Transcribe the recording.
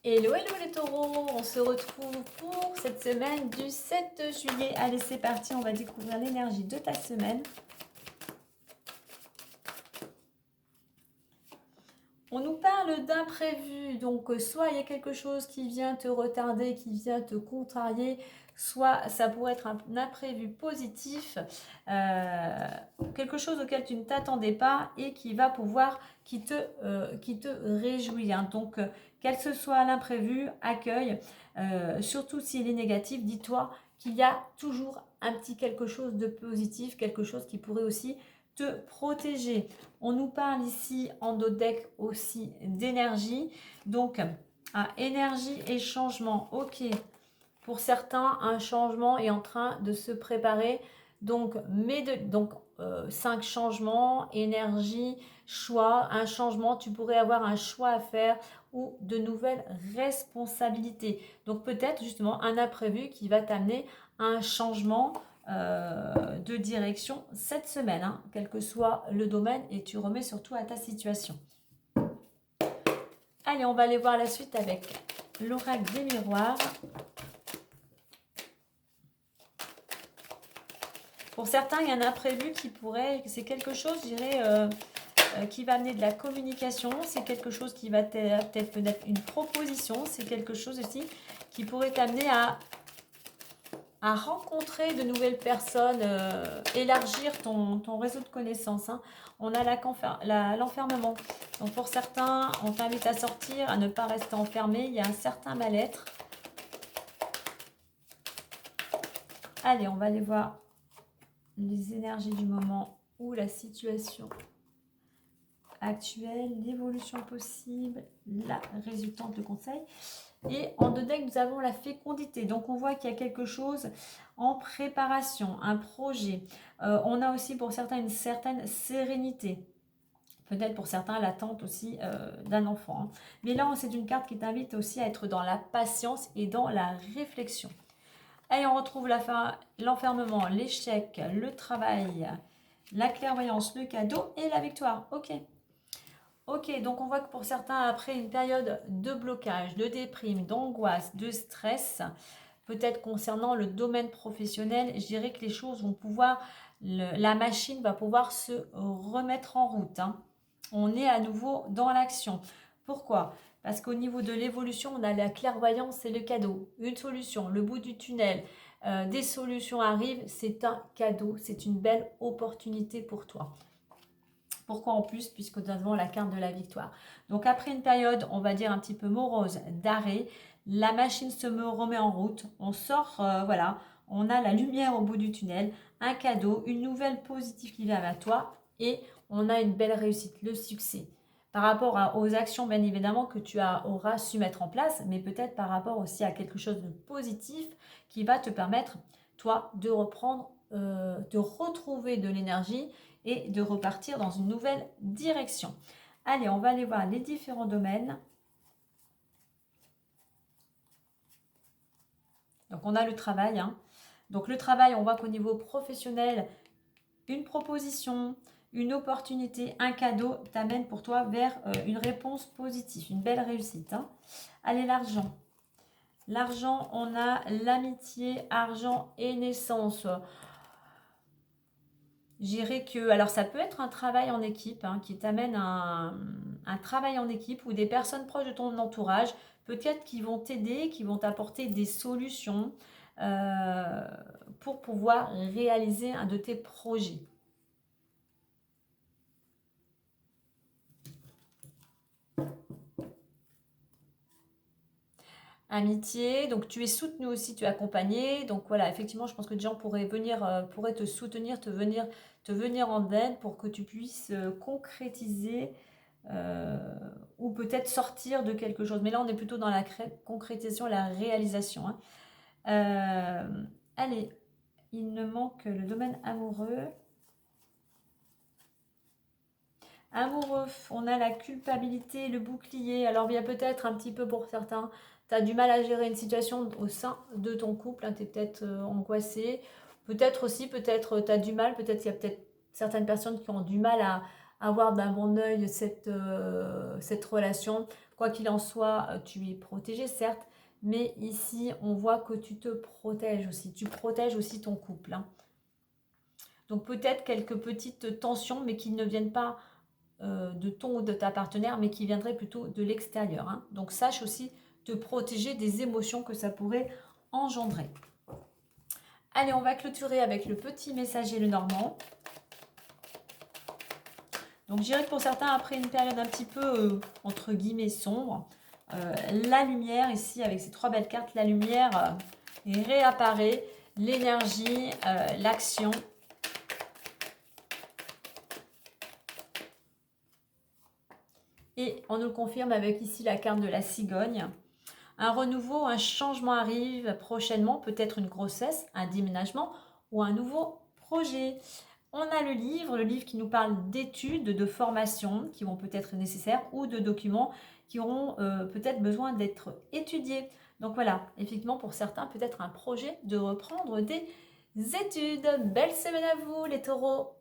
Hello, hello les taureaux, on se retrouve pour cette semaine du 7 juillet. Allez, c'est parti, on va découvrir l'énergie de ta semaine. On nous parle d'imprévu, donc soit il y a quelque chose qui vient te retarder, qui vient te contrarier, soit ça pourrait être un imprévu positif, quelque chose auquel tu ne t'attendais pas et qui va pouvoir, qui te réjouit. Hein. Donc, quel que soit l'imprévu, accueille, surtout s'il est négatif, dis-toi qu'il y a toujours un petit quelque chose de positif, quelque chose qui pourrait aussi te protéger. On nous parle ici en dos de deck aussi d'énergie. Donc, énergie et changement. Ok. Pour certains, un changement est en train de se préparer. Donc, 5 changements, énergie, choix, un changement. Tu pourrais avoir un choix à faire ou de nouvelles responsabilités. Donc, peut-être justement un imprévu qui va t'amener à un changement de direction cette semaine, hein, quel que soit le domaine, et tu remets surtout à ta situation. Allez, on va aller voir la suite avec l'oracle des miroirs. Pour certains, il y a un imprévu qui pourrait, c'est quelque chose, je dirais, qui va amener de la communication, c'est quelque chose qui va peut-être une proposition, c'est quelque chose aussi qui pourrait t'amener à rencontrer de nouvelles personnes, élargir ton réseau de connaissances. Hein. On a l'enfermement. Donc pour certains, on t'invite à sortir, à ne pas rester enfermé. Il y a un certain mal-être. Allez, on va aller voir les énergies du moment ou la situation actuelle, l'évolution possible, la résultante de conseil. Et en deux decks, nous avons la fécondité. Donc, on voit qu'il y a quelque chose en préparation, un projet. On a aussi pour certains une certaine sérénité. Peut-être pour certains l'attente aussi d'un enfant. Hein. Mais là, c'est une carte qui t'invite aussi à être dans la patience et dans la réflexion. Allez, on retrouve l'enfermement, l'échec, le travail, la clairvoyance, le cadeau et la victoire. Ok. Ok, donc on voit que pour certains, après une période de blocage, de déprime, d'angoisse, de stress, peut-être concernant le domaine professionnel, je dirais que les choses vont pouvoir, la machine va pouvoir se remettre en route. Hein. On est à nouveau dans l'action. Pourquoi? Parce qu'au niveau de l'évolution, on a la clairvoyance et le cadeau. Une solution, le bout du tunnel, des solutions arrivent, c'est un cadeau, c'est une belle opportunité pour toi. Pourquoi en plus? Puisque nous avons la carte de la victoire. Donc après une période, on va dire un petit peu morose, d'arrêt, la machine se remet en route. On sort, voilà, on a la lumière au bout du tunnel, un cadeau, une nouvelle positive qui vient vers toi et on a une belle réussite, le succès. Par rapport aux actions, bien évidemment, que tu auras su mettre en place, mais peut-être par rapport aussi à quelque chose de positif qui va te permettre, toi, de reprendre, de retrouver de l'énergie et de repartir dans une nouvelle direction. Allez, on va aller voir les différents domaines. Donc, on a le travail. Hein. Donc, le travail, on voit qu'au niveau professionnel, une proposition, une opportunité, un cadeau t'amène pour toi vers une réponse positive, une belle réussite. Hein. Allez, l'argent. L'argent, on a l'amitié, argent et naissance. J'irais que, alors ça peut être un travail en équipe hein, qui t'amène un travail en équipe ou des personnes proches de ton entourage, peut-être qui vont t'aider, qui vont t'apporter des solutions pour pouvoir réaliser un de tes projets. Amitié, donc tu es soutenu aussi, tu es accompagné. Donc voilà, effectivement, je pense que des gens pourraient te soutenir, te venir en aide pour que tu puisses concrétiser ou peut-être sortir de quelque chose. Mais là, on est plutôt dans la concrétisation, la réalisation. Hein. Allez, il ne manque le domaine amoureux. Amoureux, on a la culpabilité, le bouclier. Alors, il y a peut-être un petit peu pour certains, tu as du mal à gérer une situation au sein de ton couple. Hein, tu es peut-être angoissé. Peut-être aussi, peut-être tu as du mal. Peut-être il y a peut-être certaines personnes qui ont du mal à avoir d'un bon oeil cette relation. Quoi qu'il en soit, tu es protégé, certes, mais ici, on voit que tu te protèges aussi. Tu protèges aussi ton couple, hein. Donc peut-être quelques petites tensions, mais qui ne viennent pas de ton ou de ta partenaire, mais qui viendraient plutôt de l'extérieur, hein. Donc sache aussi te protéger des émotions que ça pourrait engendrer. Allez, on va clôturer avec le petit messager Lenormand. Donc je dirais que pour certains, après une période un petit peu, entre guillemets, sombre, la lumière ici, avec ces 3 belles cartes, la lumière réapparaît, l'énergie, l'action. Et on nous le confirme avec ici la carte de la cigogne. Un renouveau, un changement arrive prochainement, peut-être une grossesse, un déménagement ou un nouveau projet. On a le livre qui nous parle d'études, de formations qui vont peut-être être nécessaires ou de documents qui auront peut-être besoin d'être étudiés. Donc voilà, effectivement pour certains peut-être un projet de reprendre des études. Belle semaine à vous les taureaux!